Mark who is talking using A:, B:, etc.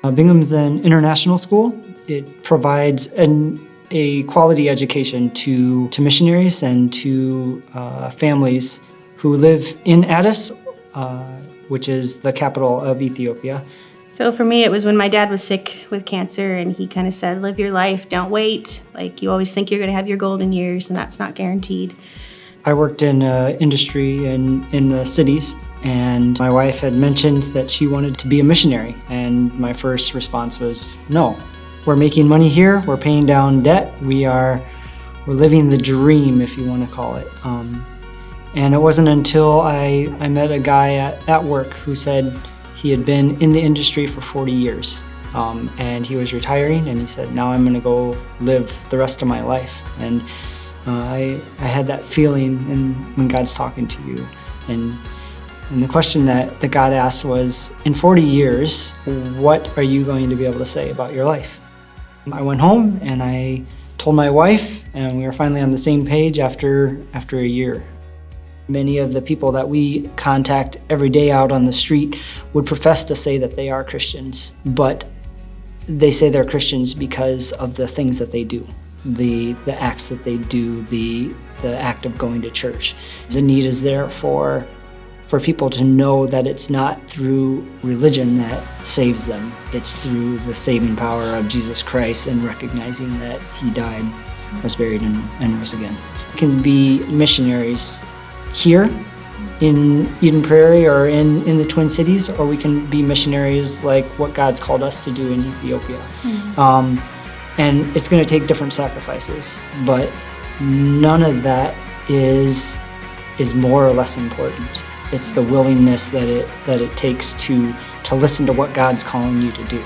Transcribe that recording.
A: Bingham's an international school. It provides a quality education to missionaries and to families who live in Addis, which is the capital of Ethiopia.
B: So for me, it was when my dad was sick with cancer, and he kind of said, live your life, don't wait. Like, you always think you're going to have your golden years, and that's not guaranteed.
A: I worked in industry in the cities, and my wife had mentioned that she wanted to be a missionary. And my first response was, no. We're making money here, we're paying down debt, we're living the dream, if you want to call it. And it wasn't until I met a guy at work who said he had been in the industry for 40 years. And he was retiring, and he said, now I'm going to go live the rest of my life. And I had that feeling when God's talking to you. And the question that God asked was, in 40 years, what are you going to be able to say about your life? I went home and I told my wife, and we were finally on the same page after a year. Many of the people that we contact every day out on the street would profess to say that they are Christians, but they say they're Christians because of the things that they do, the acts that they do, the act of going to church. The need is there for people to know that it's not through religion that saves them. It's through the saving power of Jesus Christ and recognizing that He died, was buried, and rose again. We can be missionaries here in Eden Prairie or in the Twin Cities, or we can be missionaries like what God's called us to do in Ethiopia. And it's going to take different sacrifices, but none of that is more or less important. It's the willingness that it takes to listen to what God's calling you to do.